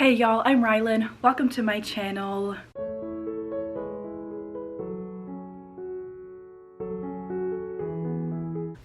Hey y'all, I'm Rylan. Welcome to my channel.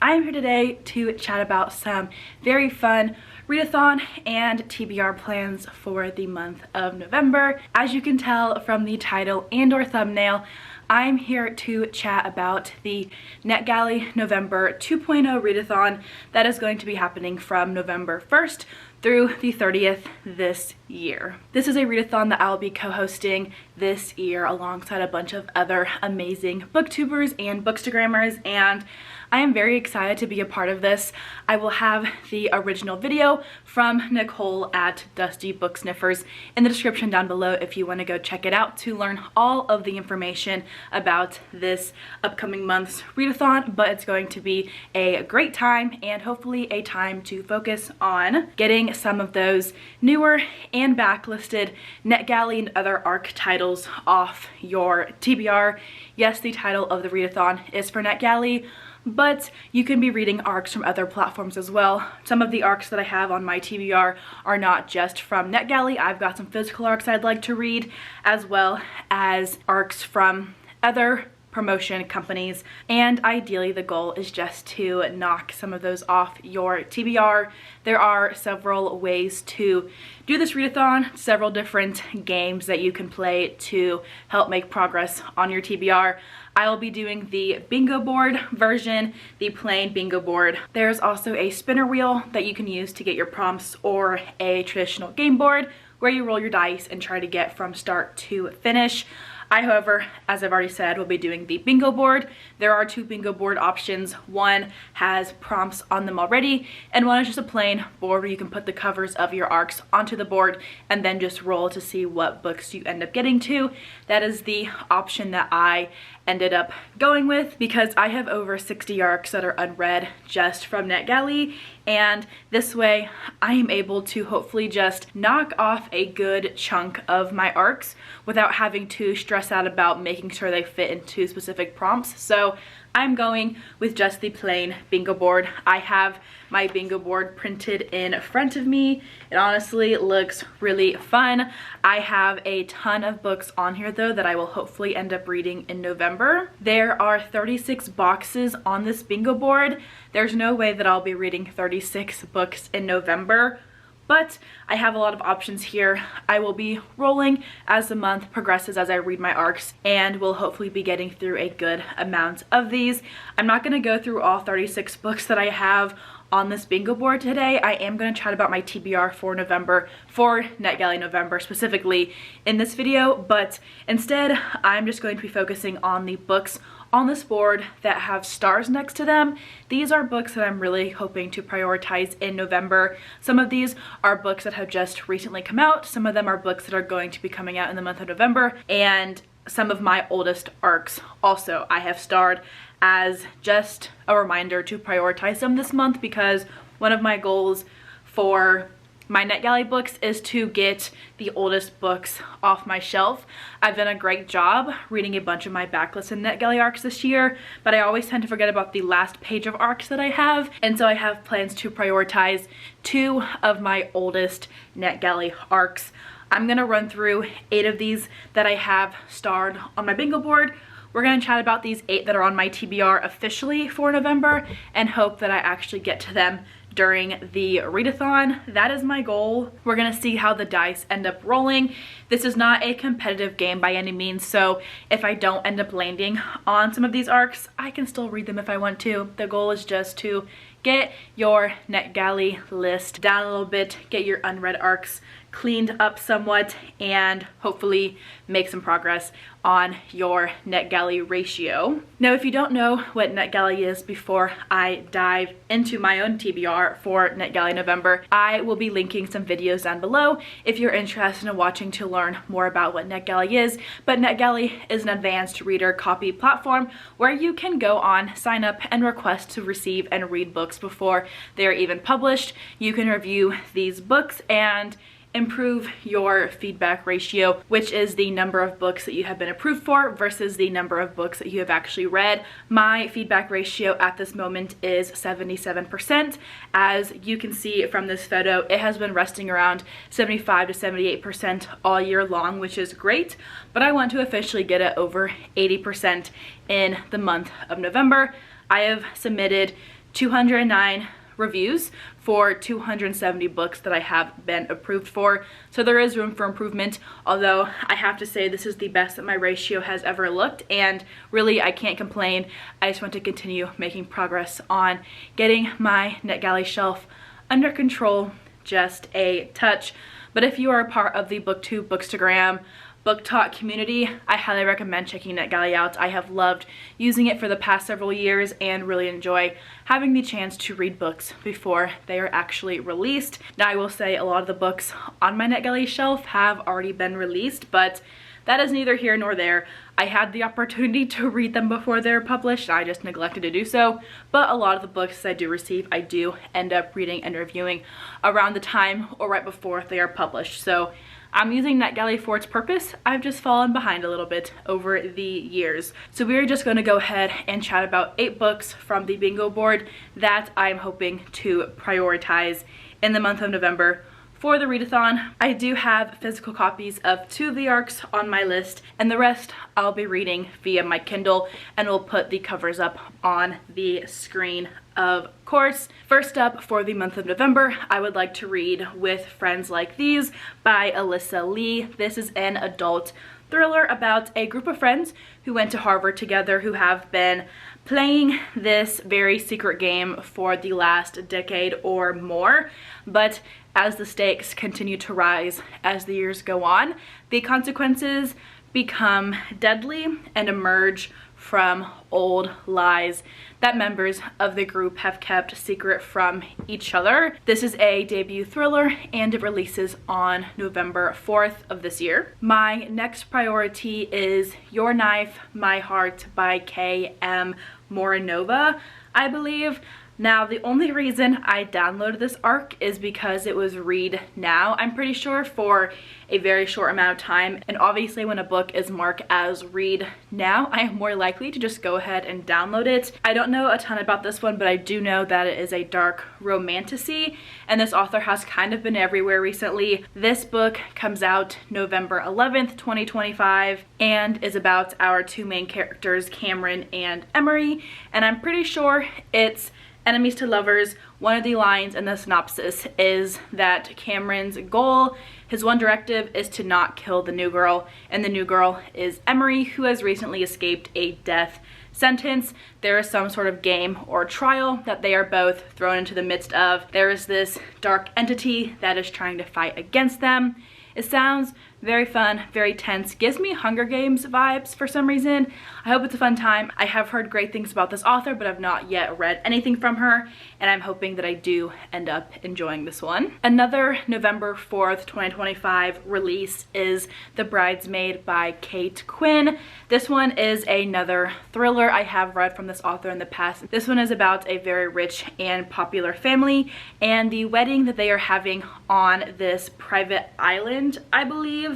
I'm here today to chat about some very fun readathon and TBR plans for the month of November. As you can tell from the title and or thumbnail, I'm here to chat about the NetGalley November 2.0 readathon that is going to be happening from November 1st through the 30th this year. This is a readathon that I'll be co-hosting this year alongside a bunch of other amazing booktubers and bookstagrammers, and I am very excited to be a part of this. I will have the original video from Nicole at Dusty Book Sniffers in the description down below if you want to go check it out to learn all of the information about this upcoming month's readathon. But it's going to be a great time and hopefully a time to focus on getting some of those newer and backlisted NetGalley and other ARC titles off your TBR. Yes, the title of the readathon is for NetGalley, but you can be reading ARCs from other platforms as well. Some of the ARCs that I have on my TBR are not just from NetGalley. I've got some physical ARCs I'd like to read, as well as ARCs from other promotion companies, and ideally the goal is just to knock some of those off your TBR. There are several ways to do this readathon, several different games that you can play to help make progress on your TBR. I will be doing the bingo board version, the plain bingo board. There's also a spinner wheel that you can use to get your prompts, or a traditional game board where you roll your dice and try to get from start to finish. I, however, as I've already said, will be doing the bingo board. There are two bingo board options. One has prompts on them already, and one is just a plain board where you can put the covers of your ARCs onto the board and then just roll to see what books you end up getting to. That is the option that I ended up going with because I have over 60 ARCs that are unread just from NetGalley, and this way I am able to hopefully just knock off a good chunk of my ARCs without having to stress out about making sure they fit into specific prompts. So I'm going with just the plain bingo board. I have my bingo board printed in front of me. It honestly looks really fun. I have a ton of books on here though that I will hopefully end up reading in November. There are 36 boxes on this bingo board. There's no way that I'll be reading 36 books in November, but I have a lot of options here. I will be rolling as the month progresses as I read my ARCs, and will hopefully be getting through a good amount of these. I'm not going to go through all 36 books that I have on this bingo board today. I am going to chat about my TBR for November, for NetGalley November specifically in this video, but instead I'm just going to be focusing on the books on this board that have stars next to them. These are books that I'm really hoping to prioritize in November. Some of these are books that have just recently come out. Some of them are books that are going to be coming out in the month of November, and some of my oldest ARCs also I have starred as just a reminder to prioritize them this month, because one of my goals for my NetGalley books is to get the oldest books off my shelf. I've done a great job reading a bunch of my backlisted NetGalley ARCs this year, but I always tend to forget about the last page of ARCs that I have, and so I have plans to prioritize 2 of my oldest NetGalley ARCs. I'm gonna run through 8 of these that I have starred on my bingo board. We're going to chat about these 8 that are on my TBR officially for November and hope that I actually get to them during the readathon. That is my goal. We're going to see how the dice end up rolling. This is not a competitive game by any means, so if I don't end up landing on some of these ARCs, I can still read them if I want to. The goal is just to get your NetGalley list down a little bit, get your unread ARCs cleaned up somewhat, and hopefully make some progress on your NetGalley ratio. Now, if you don't know what NetGalley is before I dive into my own TBR for NetGalley November, I will be linking some videos down below if you're interested in watching to learn more about what NetGalley is. But NetGalley is an advanced reader copy platform where you can go on, sign up, and request to receive and read books before they're even published. You can review these books, and improve your feedback ratio, which is the number of books that you have been approved for versus the number of books that you have actually read. My feedback ratio at this moment is 77%. As you can see from this photo, it has been resting around 75 to 78% all year long, which is great, but I want to officially get it over 80% in the month of November. I have submitted 209 reviews for 270 books that I have been approved for, so there is room for improvement, although I have to say this is the best that my ratio has ever looked, and really I can't complain. I just want to continue making progress on getting my NetGalley shelf under control just a touch. But if you are a part of the Booktube, Bookstagram, Book Talk community, I highly recommend checking NetGalley out. I have loved using it for the past several years and really enjoy having the chance to read books before they are actually released. Now, I will say a lot of the books on my NetGalley shelf have already been released, but that is neither here nor there. I had the opportunity to read them before they're published. I just neglected to do so. But a lot of the books I do receive, I do end up reading and reviewing around the time or right before they are published. So I'm using NetGalley for its purpose. I've just fallen behind a little bit over the years. So we're just going to go ahead and chat about 8 books from the bingo board that I'm hoping to prioritize in the month of November for the readathon. I do have physical copies of 2 of the ARCs on my list, and the rest I'll be reading via my Kindle, and we'll put the covers up on the screen of course. First up for the month of November, I would like to read With Friends Like These by Alyssa Lee. This is an adult thriller about a group of friends who went to Harvard together who have been playing this very secret game for the last decade or more, but as the stakes continue to rise as the years go on, the consequences become deadly and emerge from old lies that members of the group have kept secret from each other. This is a debut thriller and it releases on November 4th of this year. My next priority is Your Knife, My Heart by K.M. Morinova, I believe. Now, the only reason I downloaded this ARC is because it was read now, I'm pretty sure, for a very short amount of time. And obviously when a book is marked as read now, I am more likely to just go ahead and download it. I don't know a ton about this one, but I do know that it is a dark romantasy, and this author has kind of been everywhere recently. This book comes out November 11th, 2025, and is about our 2 main characters, Cameron and Emery, and I'm pretty sure it's enemies to lovers. One of the lines in the synopsis is that Cameron's goal, his one directive, is to not kill the new girl, and the new girl is Emery, who has recently escaped a death sentence. There is some sort of game or trial that they are both thrown into the midst of. There is this dark entity that is trying to fight against them. It sounds very fun, very tense, gives me Hunger Games vibes for some reason. I hope it's a fun time. I have heard great things about this author, but I've not yet read anything from her, and I'm hoping that I do end up enjoying this one. Another November 4th, 2025 release is The Bridesmaid by Kate Quinn. This one is another thriller I have read from this author in the past. This one is about a very rich and popular family and the wedding that they are having on this private island, I believe,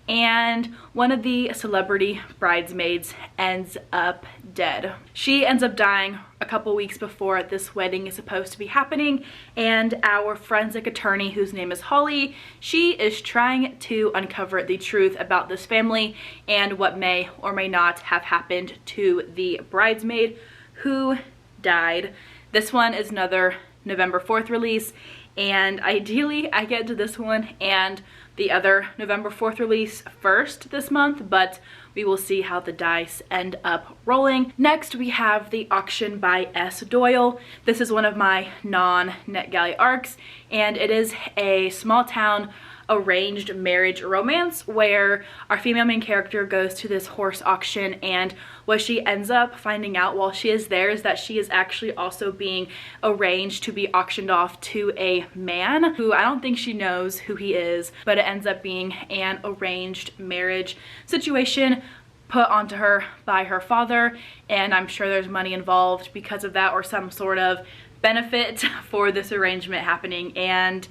and one of the celebrity bridesmaids ends up dead. She ends up dying a couple weeks before this wedding is supposed to be happening, and our forensic attorney, whose name is Holly, she is trying to uncover the truth about this family and what may or may not have happened to the bridesmaid who died. This one is another November 4th release, and ideally I get to this one and the other November 4th release first this month, but we will see how the dice end up rolling. Next, we have The Auction by S. Doyle. This is one of my non-NetGalley ARCs, and it is a small town arranged marriage romance where our female main character goes to this horse auction, and what she ends up finding out while she is there is that she is actually also being arranged to be auctioned off to a man who I don't think she knows who he is, but it ends up being an arranged marriage situation put onto her by her father, and I'm sure there's money involved because of that or some sort of benefit for this arrangement happening. And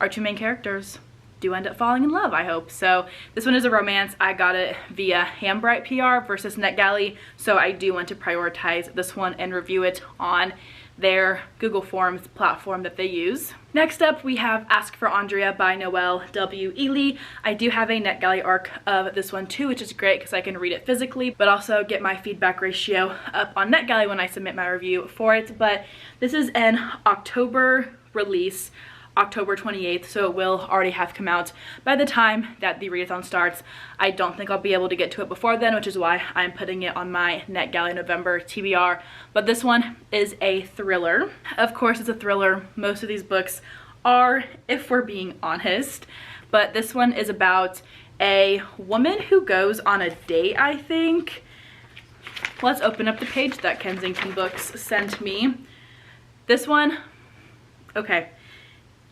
our 2 main characters, do end up falling in love, I hope. So this one is a romance. I got it via Hambright PR versus NetGalley, so I do want to prioritize this one and review it on their Google Forms platform that they use. Next up, we have Ask for Andrea by Noelle W. Ely. I do have a NetGalley arc of this one too, which is great because I can read it physically, but also get my feedback ratio up on NetGalley when I submit my review for it. But this is an October release, October 28th, so it will already have come out by the time that the readathon starts. I don't think I'll be able to get to it before then, which is why I'm putting it on my NetGalley November TBR. But this one is a thriller. Of course, it's a thriller. Most of these books are, if we're being honest. But this one is about a woman who goes on a date, I think. Let's open up the page that Kensington Books sent me. This one, okay.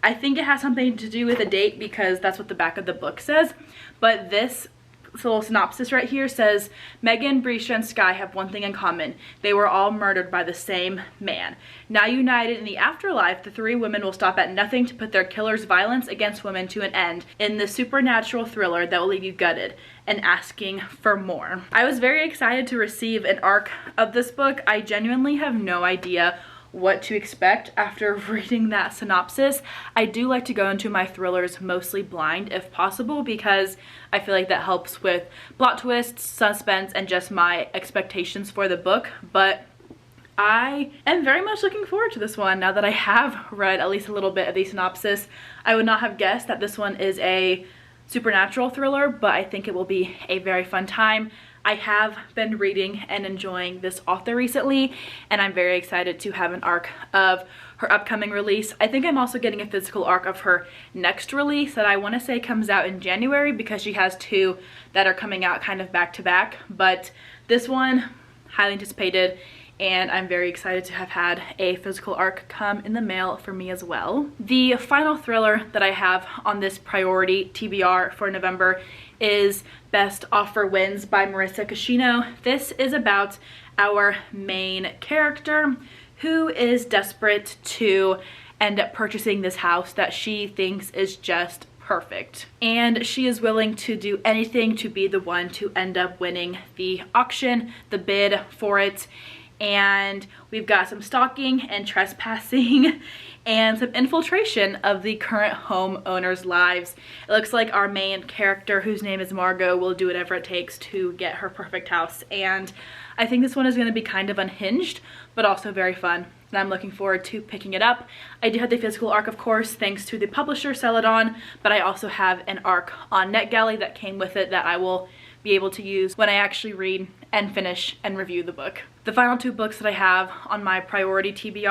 I think it has something to do with a date because that's what the back of the book says. But this little synopsis right here says, Megan, Brisha, and Sky have one thing in common. They were all murdered by the same man. Now united in the afterlife, the three women will stop at nothing to put their killer's violence against women to an end in the supernatural thriller that will leave you gutted and asking for more. I was very excited to receive an arc of this book. I genuinely have no idea what to expect after reading that synopsis. I do like to go into my thrillers mostly blind if possible because I feel like that helps with plot twists, suspense, and just my expectations for the book. But I am very much looking forward to this one now that I have read at least a little bit of the synopsis. I would not have guessed that this one is a supernatural thriller, but I think it will be a very fun time. I have been reading and enjoying this author recently, and I'm very excited to have an arc of her upcoming release. I think I'm also getting a physical arc of her next release that I want to say comes out in January because she has two that are coming out kind of back to back. But this one, highly anticipated, and I'm very excited to have had a physical arc come in the mail for me as well. The final thriller that I have on this priority TBR for November is Best Offer Wins by Marissa Cashino. This is about our main character who is desperate to end up purchasing this house that she thinks is just perfect. And she is willing to do anything to be the one to end up winning the auction, the bid for it. And we've got some stalking and trespassing and some infiltration of the current homeowners' lives. It looks like our main character, whose name is Margot, will do whatever it takes to get her perfect house. And I think this one is going to be kind of unhinged, but also very fun. And I'm looking forward to picking it up. I do have the physical arc, of course, thanks to the publisher Celadon, but I also have an arc on NetGalley that came with it that I will be able to use when I actually read and finish and review the book. The final two books that I have on my priority TBR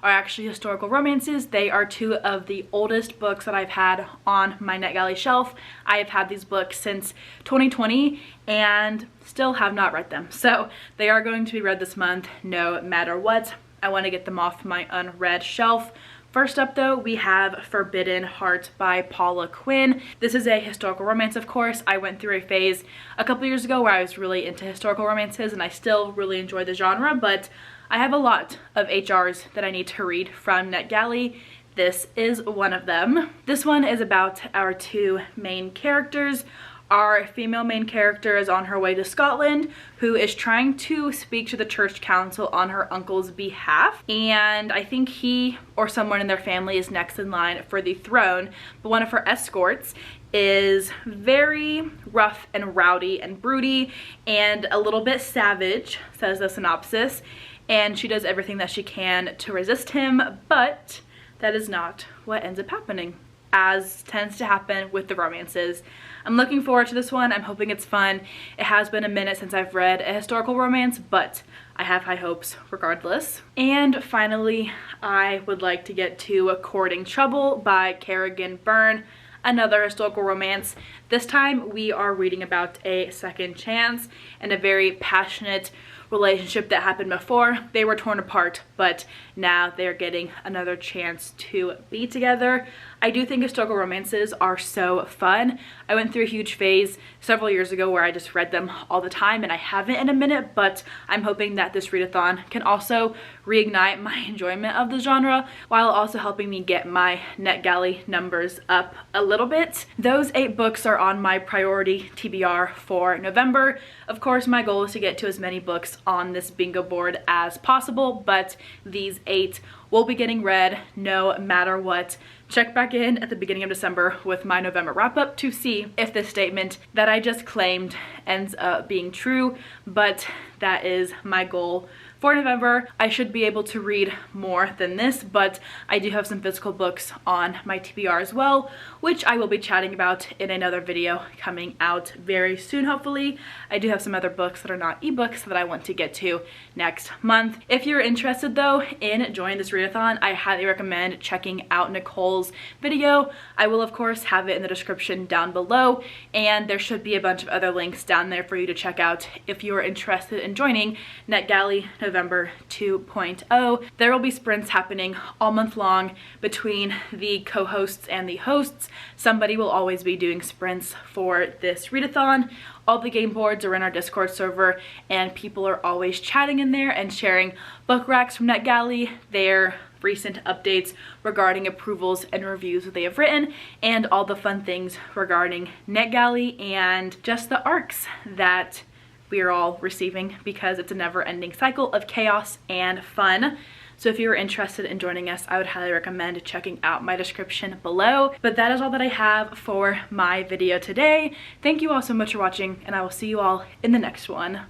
are actually historical romances. They are two of the oldest books that I've had on my NetGalley shelf. I have had these books since 2020 and still have not read them. So they are going to be read this month no matter what. I want to get them off my unread shelf. First up though, we have Forbidden Heart by Paula Quinn. This is a historical romance, of course. I went through a phase a couple years ago where I was really into historical romances and I still really enjoy the genre, but I have a lot of HRs that I need to read from NetGalley. This is one of them. This one is about our two main characters. Our female main character is on her way to Scotland, who is trying to speak to the church council on her uncle's behalf. And I think he or someone in their family is next in line for the throne. But one of her escorts is very rough and rowdy and broody and a little bit savage, says the synopsis. And she does everything that she can to resist him, but that is not what ends up happening, as tends to happen with the romances. I'm looking forward to this one. I'm hoping it's fun. It has been a minute since I've read a historical romance, but I have high hopes regardless. And finally, I would like to get to Courting Trouble by Kerrigan Byrne, another historical romance. This time we are reading about a second chance and a very passionate relationship that happened before. They were torn apart, but now they're getting another chance to be together. I do think historical romances are so fun. I went through a huge phase several years ago where I just read them all the time, and I haven't in a minute, but I'm hoping that this readathon can also reignite my enjoyment of the genre while also helping me get my NetGalley numbers up a little bit. Those 8 books are on my priority TBR for November. Of course, my goal is to get to as many books on this bingo board as possible, but these 8 will be getting read no matter what. Check back in at the beginning of December with my November wrap-up to see if this statement that I just claimed ends up being true, but that is my goal for November. I should be able to read more than this, but I do have some physical books on my TBR as well, which I will be chatting about in another video coming out very soon, hopefully. I do have some other books that are not ebooks that I want to get to next month. If you're interested though in joining this readathon, I highly recommend checking out Nicole's video. I will of course have it in the description down below, and there should be a bunch of other links down there for you to check out if you are interested in joining NetGalley November 2.0. There will be sprints happening all month long between the co-hosts and the hosts. Somebody will always be doing sprints for this readathon. All the game boards are in our Discord server, and people are always chatting in there and sharing book racks from NetGalley, their recent updates regarding approvals and reviews that they have written, and all the fun things regarding NetGalley and just the arcs that we are all receiving, because it's a never-ending cycle of chaos and fun. So if you are interested in joining us, I would highly recommend checking out my description below. But that is all that I have for my video today. Thank you all so much for watching, and I will see you all in the next one.